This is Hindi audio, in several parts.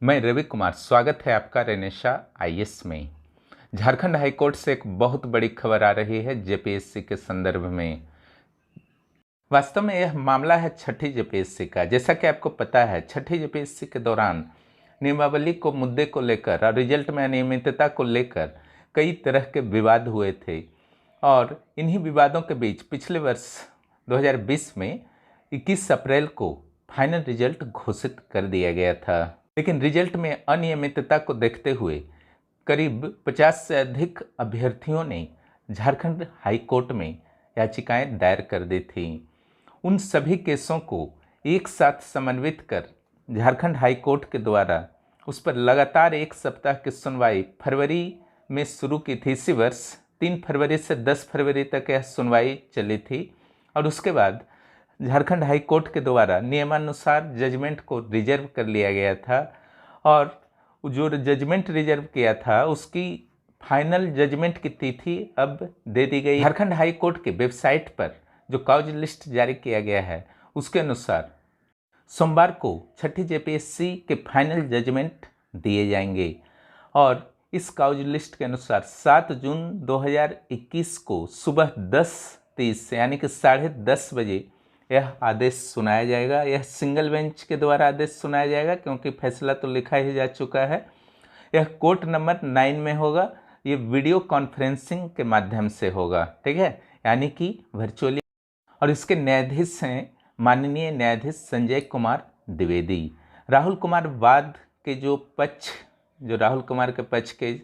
मैं रवि कुमार, स्वागत है आपका रेनेशा आईएएस में। झारखंड हाईकोर्ट से एक बहुत बड़ी खबर आ रही है जेपीएससी के संदर्भ में। वास्तव में यह मामला है छठी जेपीएससी का। जैसा कि आपको पता है, छठी जेपीएससी के दौरान नियमावली को मुद्दे को लेकर और रिजल्ट में अनियमितता को लेकर कई तरह के विवाद हुए थे और इन्हीं विवादों के बीच पिछले वर्ष 2020 में 21 अप्रैल को फाइनल रिजल्ट घोषित कर दिया गया था। लेकिन रिजल्ट में अनियमितता को देखते हुए करीब 50 से अधिक अभ्यर्थियों ने झारखंड हाई कोर्ट में याचिकाएं दायर कर दी थीं। उन सभी केसों को एक साथ समन्वित कर झारखंड हाई कोर्ट के द्वारा उस पर लगातार एक सप्ताह की सुनवाई फरवरी में शुरू की थी। इसी वर्ष 3 फरवरी से 10 फरवरी तक यह सुनवाई चली थी और उसके बाद झारखंड हाई कोर्ट के द्वारा नियमानुसार जजमेंट को रिजर्व कर लिया गया था और जो जजमेंट रिजर्व किया था उसकी फाइनल जजमेंट की तिथि अब दे दी गई। झारखंड हाई कोर्ट के वेबसाइट पर जो काउज लिस्ट जारी किया गया है उसके अनुसार सोमवार को छठी जेपीएससी के फाइनल जजमेंट दिए जाएंगे और इस काउज लिस्ट के अनुसार 7 जून 2021 को सुबह 10:30 यानी कि 10:30 बजे यह आदेश सुनाया जाएगा। यह सिंगल बेंच के द्वारा आदेश सुनाया जाएगा क्योंकि फैसला तो लिखा ही जा चुका है। यह कोर्ट नंबर 9 में होगा। ये वीडियो कॉन्फ्रेंसिंग के माध्यम से होगा, ठीक है, यानी कि वर्चुअली। और इसके न्यायाधीश हैं माननीय न्यायाधीश संजय कुमार द्विवेदी। राहुल कुमार वाद के जो राहुल कुमार के पक्ष के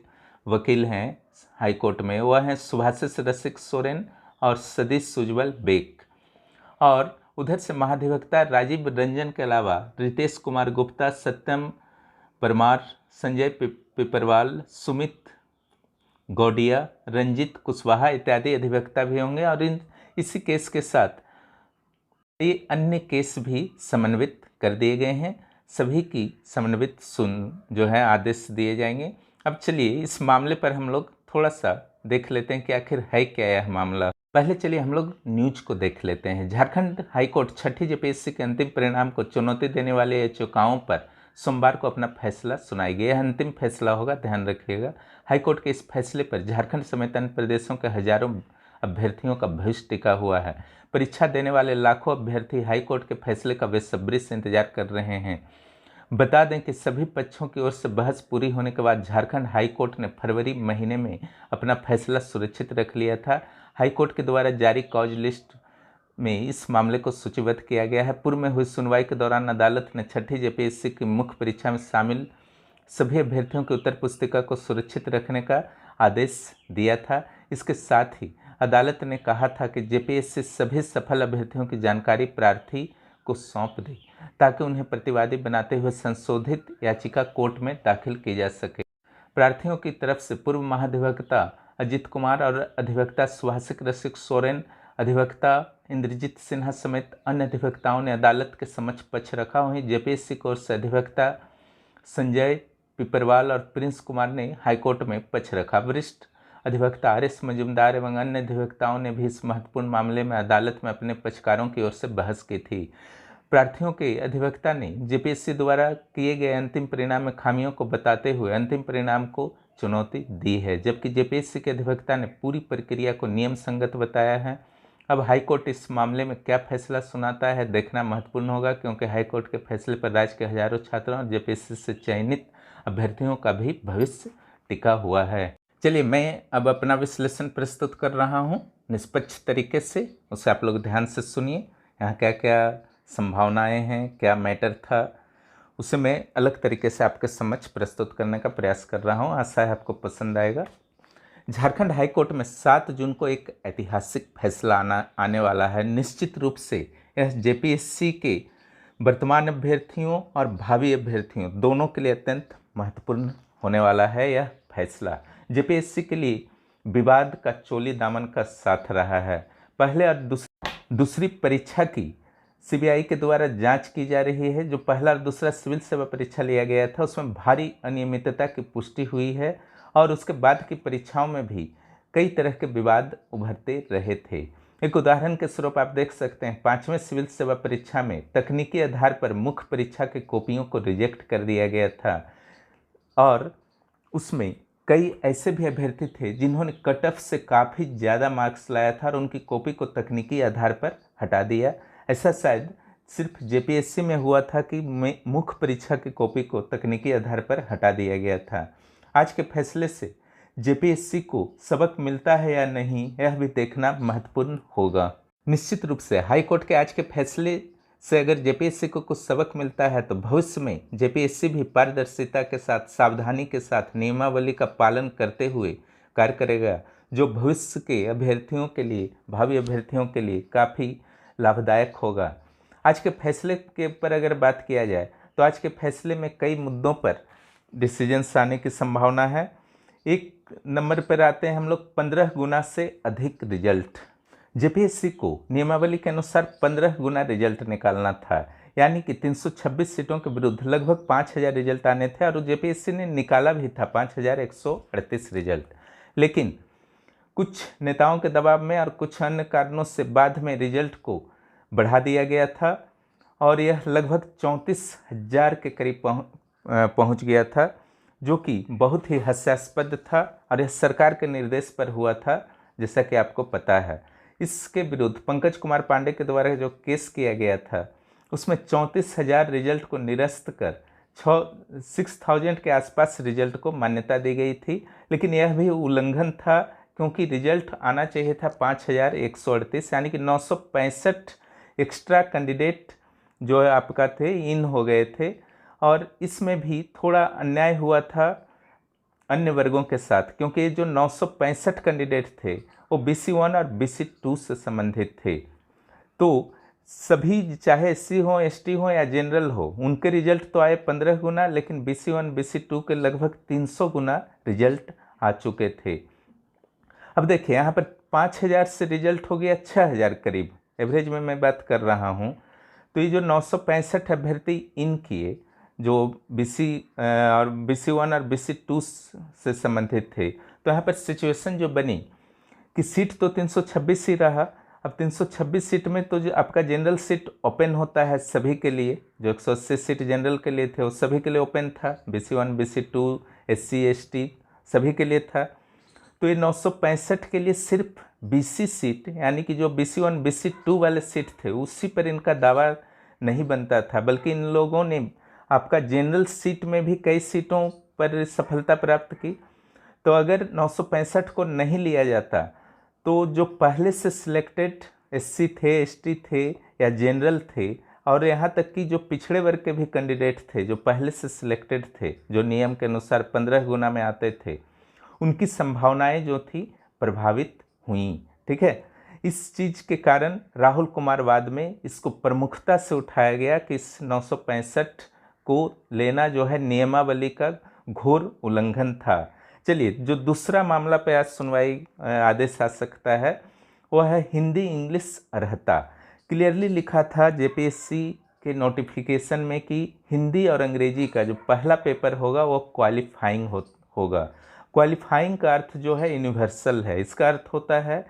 वकील हैं हाईकोर्ट में, वह हैं सुभाषिष रसिक सोरेन और सतीश सुजवल बेक। और उधर से महाधिवक्ता राजीव रंजन के अलावा रितेश कुमार गुप्ता, सत्यम परमार, संजय पिपरवाल, सुमित गौडिया, रंजित कुशवाहा इत्यादि अधिवक्ता भी होंगे और इसी केस के साथ ये अन्य केस भी समन्वित कर दिए गए हैं। सभी की समन्वित जो है आदेश दिए जाएंगे। अब चलिए इस मामले पर हम लोग थोड़ा सा देख लेते हैं कि आखिर है क्या यह मामला। पहले चलिए हम लोग न्यूज को देख लेते हैं। झारखंड हाईकोर्ट छठी जेपीएससी के अंतिम परिणाम को चुनौती देने वाले याचिकाओं पर सोमवार को अपना फैसला सुनाएगी। यह अंतिम फैसला होगा, ध्यान रखिएगा। हाईकोर्ट के इस फैसले पर झारखंड समेत अन्य प्रदेशों के हजारों अभ्यर्थियों का भविष्य टिका हुआ है। परीक्षा देने वाले लाखों अभ्यर्थी हाईकोर्ट के फैसले का बेसब्री से इंतजार कर रहे हैं। बता दें कि सभी पक्षों की ओर से बहस पूरी होने के बाद झारखंड हाईकोर्ट ने फरवरी महीने में अपना फैसला सुरक्षित रख लिया था। हाईकोर्ट के द्वारा जारी कॉज लिस्ट में इस मामले को सूचीबद्ध किया गया है। पूर्व में हुई सुनवाई के दौरान अदालत ने छठी जेपीएससी की मुख्य परीक्षा में शामिल सभी अभ्यर्थियों की उत्तर पुस्तिका को सुरक्षित रखने का आदेश दिया था। इसके साथ ही अदालत ने कहा था कि जेपीएससी सभी सफल अभ्यर्थियों की जानकारी प्रार्थी को सौंप दे ताकि उन्हें प्रतिवादी बनाते हुए संशोधित याचिका कोर्ट में दाखिल की जा सके। प्रार्थियों की तरफ से पूर्व महाधिवक्ता अजित कुमार और अधिवक्ता सुभाषिष रसिक सोरेन, अधिवक्ता इंद्रजीत सिन्हा समेत अन्य अधिवक्ताओं ने अदालत के समक्ष पक्ष रखा। वहीं जेपीएससी की ओर से अधिवक्ता संजय पिपरवाल और प्रिंस कुमार ने हाईकोर्ट में पक्ष रखा। वरिष्ठ अधिवक्ता आर.एस. मजूमदार एवं अन्य अधिवक्ताओं ने भी इस महत्वपूर्ण मामले में अदालत में अपने पक्षकारों की ओर से बहस की थी। प्रार्थियों के अधिवक्ता ने जेपीएससी द्वारा किए गए अंतिम परिणाम में खामियों को बताते हुए अंतिम परिणाम को चुनौती दी है, जबकि जेपीएससी के अधिवक्ता ने पूरी प्रक्रिया को नियम संगत बताया है। अब हाईकोर्ट इस मामले में क्या फैसला सुनाता है देखना महत्वपूर्ण होगा, क्योंकि हाईकोर्ट के फैसले पर राज्य के हजारों छात्रों और जेपीएससी से चयनित अभ्यर्थियों का भी भविष्य टिका हुआ है। चलिए मैं अब अपना विश्लेषण प्रस्तुत कर रहा हूँ निष्पक्ष तरीके से, उसे आप लोग ध्यान से सुनिए। यहाँ क्या क्या संभावनाएं हैं, क्या मैटर था, उसे मैं अलग तरीके से आपके समक्ष प्रस्तुत करने का प्रयास कर रहा हूँ। आशा है आपको पसंद आएगा। झारखंड हाईकोर्ट में 7 जून को एक ऐतिहासिक फैसला आने वाला है। निश्चित रूप से यह जेपीएससी के वर्तमान अभ्यर्थियों और भावी अभ्यर्थियों दोनों के लिए अत्यंत महत्वपूर्ण होने वाला है। यह फैसला जेपीएससी के लिए विवाद का चोली दामन का साथ रहा है। पहले और दूसरी परीक्षा की सीबीआई के द्वारा जांच की जा रही है। जो पहला और दूसरा सिविल सेवा परीक्षा लिया गया था उसमें भारी अनियमितता की पुष्टि हुई है और उसके बाद की परीक्षाओं में भी कई तरह के विवाद उभरते रहे थे। एक उदाहरण के स्वरूप आप देख सकते हैं 5वें सिविल सेवा परीक्षा में तकनीकी आधार पर मुख्य परीक्षा की कॉपियों को रिजेक्ट कर दिया गया था और उसमें कई ऐसे भी अभ्यर्थी थे जिन्होंने कट ऑफ से काफ़ी ज़्यादा मार्क्स लाया था और उनकी कॉपी को तकनीकी आधार पर हटा दिया। ऐसा शायद सिर्फ जेपीएससी में हुआ था कि मुख्य परीक्षा की कॉपी को तकनीकी आधार पर हटा दिया गया था। आज के फैसले से जेपीएससी को सबक मिलता है या नहीं, यह भी देखना महत्वपूर्ण होगा। निश्चित रूप से हाईकोर्ट के आज के फैसले से अगर जेपीएससी को कुछ सबक मिलता है तो भविष्य में जेपीएससी भी पारदर्शिता के साथ, सावधानी के साथ, नियमावली का पालन करते हुए कार्य करेगा, जो भविष्य के अभ्यर्थियों के लिए, भावी अभ्यर्थियों के लिए काफ़ी लाभदायक होगा। आज के फैसले के ऊपर अगर बात किया जाए तो आज के फैसले में कई मुद्दों पर डिसीजंस आने की संभावना है। एक नंबर पर आते हैं हम लोग 15 गुना से अधिक रिजल्ट। जेपीएससी को नियमावली के अनुसार 15 गुना रिजल्ट निकालना था, यानी कि 326 सीटों के विरुद्ध लगभग 5000 रिजल्ट आने थे और जेपीएससी ने निकाला भी था 5138 रिजल्ट। लेकिन कुछ नेताओं के दबाव में और कुछ अन्य कारणों से बाद में रिजल्ट को बढ़ा दिया गया था और यह लगभग 34,000 के करीब पहुंच गया था, जो कि बहुत ही हास्यास्पद था और यह सरकार के निर्देश पर हुआ था, जैसा कि आपको पता है। इसके विरुद्ध पंकज कुमार पांडे के द्वारा जो केस किया गया था उसमें 34,000 रिजल्ट को निरस्त कर 6,000 के आसपास रिजल्ट को मान्यता दी गई थी। लेकिन यह भी उल्लंघन था क्योंकि रिजल्ट आना चाहिए था 5,138, यानी कि 965 एक्स्ट्रा कैंडिडेट जो है आपका थे इन हो गए थे और इसमें भी थोड़ा अन्याय हुआ था अन्य वर्गों के साथ, क्योंकि ये जो 965 कैंडिडेट थे वो BC1 और BC2 से संबंधित थे। तो सभी चाहे SC हो, ST हो या जनरल हो, उनके रिजल्ट तो आए 15 गुना, लेकिन BC1 BC2 के लगभग 300 गुना रिजल्ट आ चुके थे। अब देखिए यहाँ पर 5,000 से रिजल्ट हो गया 6,000 करीब, एवरेज में मैं बात कर रहा हूँ। तो ये जो 965 अभ्यर्थी इन किए जो BC और BC1 और BC2 से संबंधित थे, तो यहाँ पर सिचुएशन जो बनी कि सीट तो 326 ही रहा। अब 326 सीट में तो जो आपका जनरल सीट ओपन होता है सभी के लिए, जो 180 सीट जनरल के लिए थे वो सभी के लिए ओपन था, BC1 BC2 SC ST सभी के लिए था। तो ये 965 के लिए सिर्फ BC सीट, यानी कि जो BC1 BC2 वाले सीट थे उसी पर इनका दावा नहीं बनता था, बल्कि इन लोगों ने आपका जनरल सीट में भी कई सीटों पर सफलता प्राप्त की। तो अगर 965 को नहीं लिया जाता तो जो पहले से सिलेक्टेड SC थे, ST थे या जनरल थे और यहाँ तक कि जो पिछड़े वर्ग के भी कैंडिडेट थे जो पहले से सिलेक्टेड थे, जो नियम के अनुसार 15 गुना में आते थे, उनकी संभावनाएं जो थी प्रभावित हुई। ठीक है, इस चीज़ के कारण राहुल कुमार वाद में इसको प्रमुखता से उठाया गया कि इस 965 को लेना जो है नियमावली का घोर उल्लंघन था। चलिए, जो दूसरा मामला पे आज सुनवाई आदेश आ सकता है वह है हिंदी इंग्लिश अर्हता। क्लियरली लिखा था जेपीएससी के नोटिफिकेशन में कि हिंदी और अंग्रेजी का जो पहला पेपर होगा वो क्वालिफाइंग होगा। क्वालिफाइंग का अर्थ जो है यूनिवर्सल है। इसका अर्थ होता है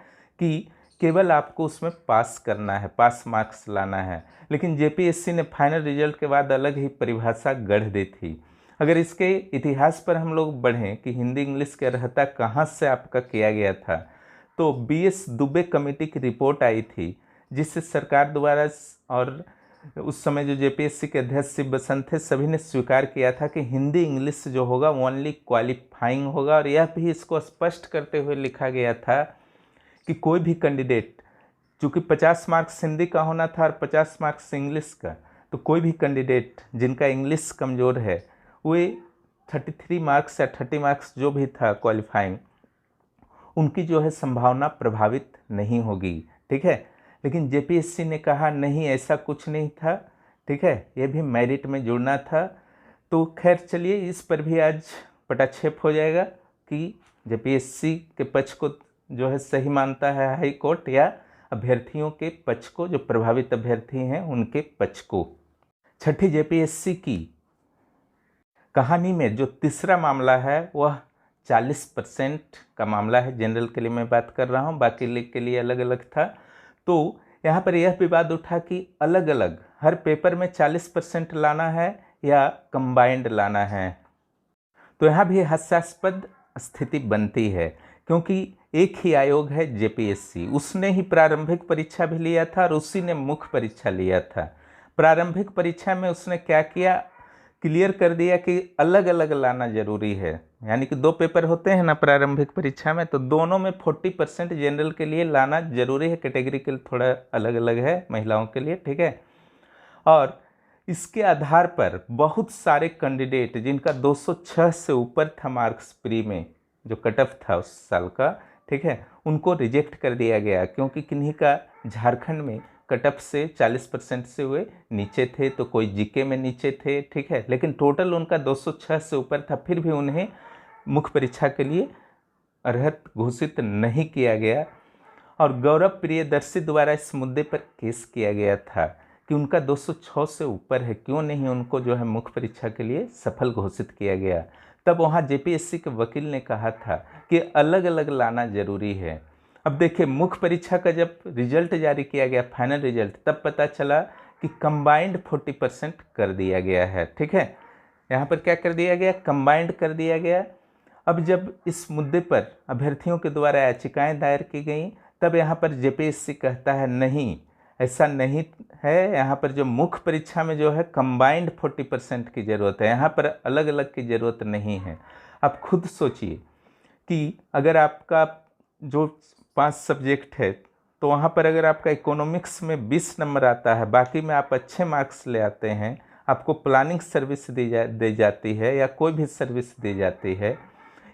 कि केवल आपको उसमें पास करना है, पास मार्क्स लाना है। लेकिन जेपीएससी ने फाइनल रिजल्ट के बाद अलग ही परिभाषा गढ़ दी थी। अगर इसके इतिहास पर हम लोग बढ़ें कि हिंदी इंग्लिश की अर्हता कहाँ से आपका किया गया था, तो BS दुबे कमेटी की रिपोर्ट आई थी जिससे सरकार द्वारा और उस समय जो जेपीएससी के अध्यक्ष शिव बसंत थे सभी ने स्वीकार किया था कि हिंदी इंग्लिश जो होगा ओनली क्वालिफाइंग होगा। और यह भी इसको स्पष्ट करते हुए लिखा गया था कि कोई भी कैंडिडेट, चूँकि 50 मार्क्स हिंदी का होना था और 50 मार्क्स इंग्लिश का, तो कोई भी कैंडिडेट जिनका इंग्लिश कमज़ोर है वे 33 मार्क्स या 30 मार्क्स जो भी था क्वालिफाइंग, उनकी जो है संभावना प्रभावित नहीं होगी। ठीक है, लेकिन जेपीएससी ने कहा नहीं, ऐसा कुछ नहीं था। ठीक है, ये भी मेरिट में जुड़ना था। तो खैर चलिए, इस पर भी आज पटाक्षेप हो जाएगा कि जेपीएससी के पक्ष को जो है सही मानता है हाई कोर्ट या अभ्यर्थियों के पक्ष को, जो प्रभावित अभ्यर्थी हैं उनके पक्ष को। छठी जेपीएससी की कहानी में जो तीसरा मामला है वह 40% का मामला है। जनरल के लिए मैं बात कर रहा हूँ, बाकी के लिए अलग अलग था। तो यहाँ पर यह विवाद उठा कि अलग अलग हर पेपर में 40% लाना है या कंबाइंड लाना है। तो यहाँ भी हास्यास्पद स्थिति बनती है, क्योंकि एक ही आयोग है जेपीएससी, उसने ही प्रारंभिक परीक्षा भी लिया था और उसी ने मुख्य परीक्षा लिया था। प्रारंभिक परीक्षा में उसने क्या किया, क्लियर कर दिया कि अलग अलग लाना जरूरी है। यानी कि 2 पेपर होते हैं ना प्रारंभिक परीक्षा में, तो दोनों में 40% जनरल के लिए लाना जरूरी है। कैटेगरी के लिए थोड़ा अलग अलग है महिलाओं के लिए, ठीक है। और इसके आधार पर बहुत सारे कैंडिडेट जिनका 206 से ऊपर था मार्क्स प्री में, जो कट ऑफ था उस साल का, ठीक है, उनको रिजेक्ट कर दिया गया, क्योंकि किन्हीं का झारखंड में कट ऑफ से 40% से हुए नीचे थे, तो कोई जीके में नीचे थे, ठीक है, लेकिन टोटल उनका 206 से ऊपर था, फिर भी उन्हें मुख्य परीक्षा के लिए अर्हत घोषित नहीं किया गया। और गौरव प्रियदर्शी द्वारा इस मुद्दे पर केस किया गया था कि उनका 206 से ऊपर है, क्यों नहीं उनको जो है मुख्य परीक्षा के लिए सफल घोषित किया गया। तब वहाँ जेपीएससी के वकील ने कहा था कि अलग अलग लाना जरूरी है। अब देखिए, मुख्य परीक्षा का जब रिजल्ट जारी किया गया, फाइनल रिजल्ट, तब पता चला कि कंबाइंड 40% कर दिया गया है, ठीक है। यहाँ पर क्या कर दिया गया, कंबाइंड कर दिया गया। अब जब इस मुद्दे पर अभ्यर्थियों के द्वारा याचिकाएं दायर की गई, तब यहाँ पर जेपीएससी कहता है नहीं, ऐसा नहीं है, यहाँ पर जो मुख्य परीक्षा में जो है कंबाइंड 40% की ज़रूरत है, यहाँ पर अलग अलग की ज़रूरत नहीं है। आप खुद सोचिए कि अगर आपका जो 5 सब्जेक्ट है, तो वहाँ पर अगर आपका इकोनॉमिक्स में 20 नंबर आता है, बाकी में आप अच्छे मार्क्स ले आते हैं, आपको प्लानिंग सर्विस दी जाती है या कोई भी सर्विस दी जाती है,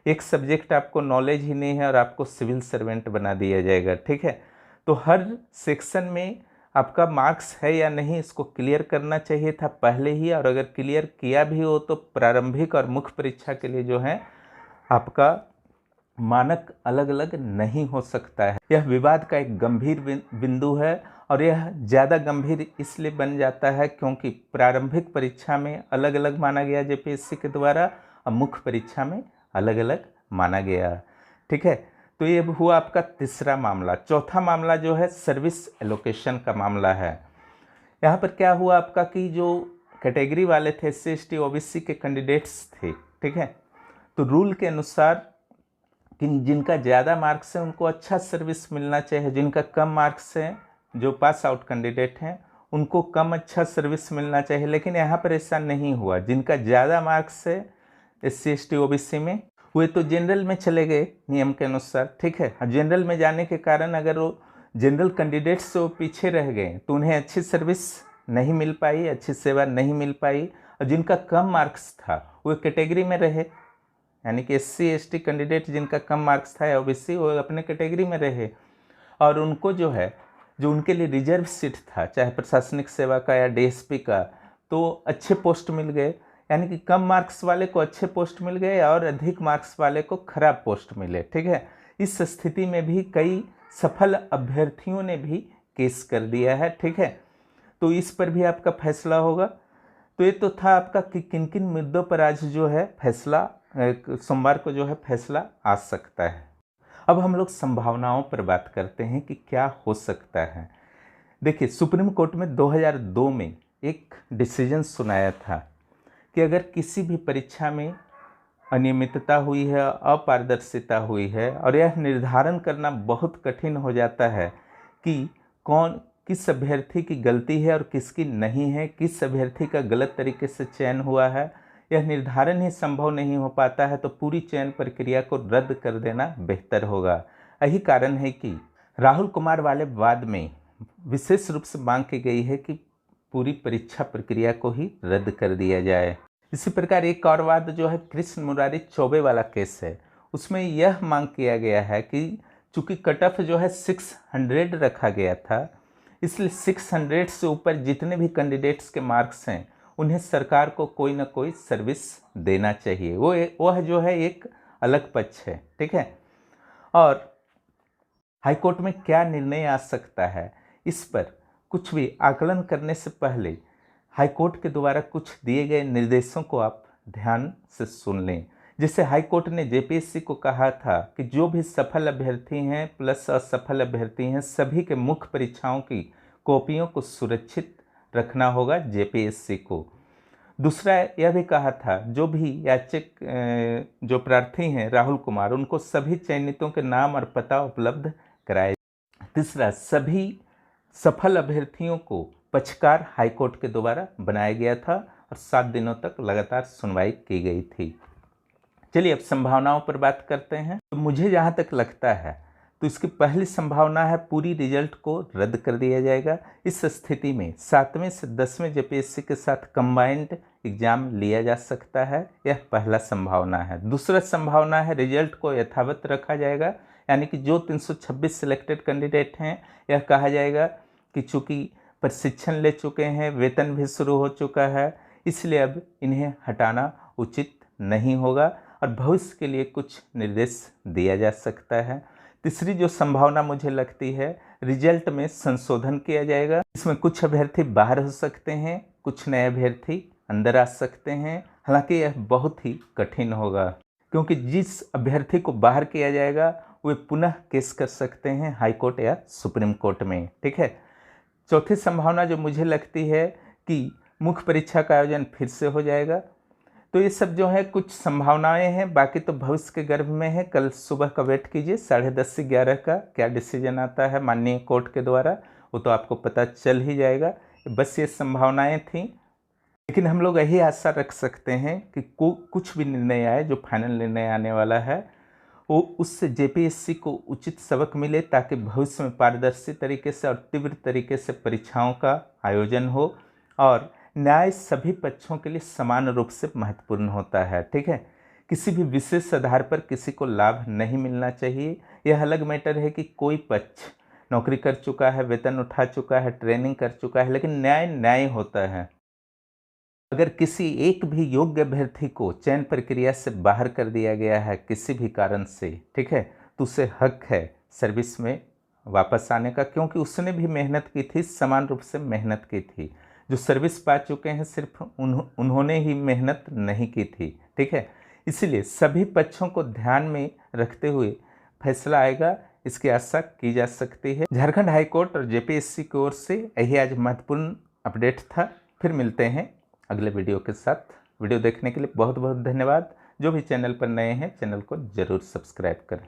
एक सब्जेक्ट आपको नॉलेज ही नहीं है और आपको सिविल सर्वेंट बना दिया जाएगा, ठीक है। तो हर सेक्शन में आपका मार्क्स है या नहीं, इसको क्लियर करना चाहिए था पहले ही, और अगर क्लियर किया भी हो तो प्रारंभिक और मुख्य परीक्षा के लिए जो है आपका मानक अलग अलग नहीं हो सकता है। यह विवाद का एक गंभीर बिंदु है, और यह ज़्यादा गंभीर इसलिए बन जाता है क्योंकि प्रारंभिक परीक्षा में अलग अलग माना गया जेपीएससी के द्वारा, और मुख्य परीक्षा में अलग अलग माना गया, ठीक है। तो ये हुआ आपका तीसरा मामला। चौथा मामला जो है सर्विस एलोकेशन का मामला है। यहाँ पर क्या हुआ आपका कि जो कैटेगरी वाले थे, SC ST OBC के कैंडिडेट्स थे, ठीक है, तो रूल के अनुसार कि जिनका ज़्यादा मार्क्स है उनको अच्छा सर्विस मिलना चाहिए, जिनका कम मार्क्स है, जो पास आउट कैंडिडेट हैं, उनको कम अच्छा सर्विस मिलना चाहिए। लेकिन यहाँ पर ऐसा नहीं हुआ। जिनका ज़्यादा मार्क्स है SC ST OBC में, वे तो जनरल में चले गए नियम के अनुसार, ठीक है। जनरल में जाने के कारण अगर वो जनरल कैंडिडेट्स से वो पीछे रह गए तो उन्हें अच्छी सर्विस नहीं मिल पाई, अच्छी सेवा नहीं मिल पाई। और जिनका कम मार्क्स था वो कैटेगरी में रहे, यानी कि SC ST कैंडिडेट जिनका कम मार्क्स था OBC, वो अपने कैटेगरी में रहे, और उनको जो है, जो उनके लिए रिजर्व सीट था, चाहे प्रशासनिक सेवा का या DSP का, तो अच्छे पोस्ट मिल गए। यानी कि कम मार्क्स वाले को अच्छे पोस्ट मिल गए और अधिक मार्क्स वाले को खराब पोस्ट मिले, ठीक है। इस स्थिति में भी कई सफल अभ्यर्थियों ने भी केस कर दिया है, ठीक है। तो इस पर भी आपका फैसला होगा। तो ये तो था आपका कि किन किन मुद्दों पर आज जो है फैसला, सोमवार को जो है फैसला आ सकता है। अब हम लोग संभावनाओं पर बात करते हैं कि क्या हो सकता है। देखिए, सुप्रीम कोर्ट में 2002 में एक डिसीजन सुनाया था कि अगर किसी भी परीक्षा में अनियमितता हुई है, अपारदर्शिता हुई है, और यह निर्धारण करना बहुत कठिन हो जाता है कि कौन किस अभ्यर्थी की गलती है और किसकी नहीं है, किस अभ्यर्थी का गलत तरीके से चयन हुआ है, यह निर्धारण ही संभव नहीं हो पाता है, तो पूरी चयन प्रक्रिया को रद्द कर देना बेहतर होगा। यही कारण है कि राहुल कुमार वाले वाद में विशेष रूप से मांग की गई है कि पूरी परीक्षा प्रक्रिया को ही रद्द कर दिया जाए। इसी प्रकार एक और वाद जो है कृष्ण मुरारी चौबे वाला केस है, उसमें यह मांग किया गया है कि चूंकि कट ऑफ जो है 600 रखा गया था, इसलिए 600 से ऊपर जितने भी कैंडिडेट्स के मार्क्स हैं उन्हें सरकार को कोई ना कोई सर्विस देना चाहिए। वह जो है एक अलग पक्ष है, ठीक है। और हाईकोर्ट में क्या निर्णय आ सकता है, इस पर कुछ भी आकलन करने से पहले हाईकोर्ट के द्वारा कुछ दिए गए निर्देशों को आप ध्यान से सुन लें। जैसे हाई कोर्ट ने जेपीएससी को कहा था कि जो भी सफल अभ्यर्थी हैं प्लस असफल अभ्यर्थी हैं, सभी के मुख्य परीक्षाओं की कॉपियों को सुरक्षित रखना होगा जेपीएससी को। दूसरा यह भी कहा था जो भी याचक जो प्रार्थी हैं राहुल कुमार, उनको सभी चयनितों के नाम और पता उपलब्ध कराए। तीसरा, सभी सफल अभ्यर्थियों को पक्षकार हाईकोर्ट के द्वारा बनाया गया था और 7 दिनों तक लगातार सुनवाई की गई थी। चलिए अब संभावनाओं पर बात करते हैं। तो मुझे जहाँ तक लगता है तो इसकी पहली संभावना है पूरी रिजल्ट को रद्द कर दिया जाएगा। इस स्थिति में 7वें से 10वें जेपीएससी के साथ कंबाइंड एग्जाम लिया जा सकता है, यह पहला संभावना है। दूसरा संभावना है रिजल्ट को यथावत रखा जाएगा, यानी कि जो 326 सिलेक्टेड कैंडिडेट हैं, यह कहा जाएगा कि चूँकि प्रशिक्षण ले चुके हैं, वेतन भी शुरू हो चुका है, इसलिए अब इन्हें हटाना उचित नहीं होगा और भविष्य के लिए कुछ निर्देश दिया जा सकता है। तीसरी जो संभावना मुझे लगती है, रिजल्ट में संशोधन किया जाएगा। इसमें कुछ अभ्यर्थी बाहर हो सकते हैं, कुछ नए अभ्यर्थी अंदर आ सकते हैं। हालांकि यह बहुत ही कठिन होगा, क्योंकि जिस अभ्यर्थी को बाहर किया जाएगा वे पुनः केस कर सकते हैं हाई कोर्ट या सुप्रीम कोर्ट में। ठीक है। चौथी संभावना जो मुझे लगती है कि मुख्य परीक्षा का आयोजन फिर से हो जाएगा। तो ये सब जो है कुछ संभावनाएं हैं, बाकी तो भविष्य के गर्भ में है। कल सुबह का वेट कीजिए, 10:30 से 11 का क्या डिसीजन आता है माननीय कोर्ट के द्वारा, वो तो आपको पता चल ही जाएगा। बस ये संभावनाएं थी, लेकिन हम लोग यही आशा रख सकते हैं कि कुछ भी निर्णय आए, जो फाइनल निर्णय आने वाला है वो उससे जेपीएससी को उचित सबक मिले, ताकि भविष्य में पारदर्शी तरीके से और तीव्र तरीके से परीक्षाओं का आयोजन हो। और न्याय सभी पक्षों के लिए समान रूप से महत्वपूर्ण होता है। ठीक है। किसी भी विशेष आधार पर किसी को लाभ नहीं मिलना चाहिए। यह अलग मैटर है कि कोई पक्ष नौकरी कर चुका है, वेतन उठा चुका है, ट्रेनिंग कर चुका है, लेकिन न्याय न्याय होता है। अगर किसी एक भी योग्य अभ्यर्थी को चयन प्रक्रिया से बाहर कर दिया गया है किसी भी कारण से, ठीक है, तो उसे हक है सर्विस में वापस आने का, क्योंकि उसने भी मेहनत की थी, समान रूप से मेहनत की थी। जो सर्विस पा चुके हैं सिर्फ उन्होंने ही मेहनत नहीं की थी। ठीक है। इसलिए सभी पक्षों को ध्यान में रखते हुए फैसला आएगा, इसकी आशा की जा सकती है। झारखंड हाई कोर्ट और जेपीएससी की ओर से यही आज महत्वपूर्ण अपडेट था। फिर मिलते हैं अगले वीडियो के साथ। वीडियो देखने के लिए बहुत बहुत धन्यवाद। जो भी चैनल पर नए हैं, चैनल को ज़रूर सब्सक्राइब करें।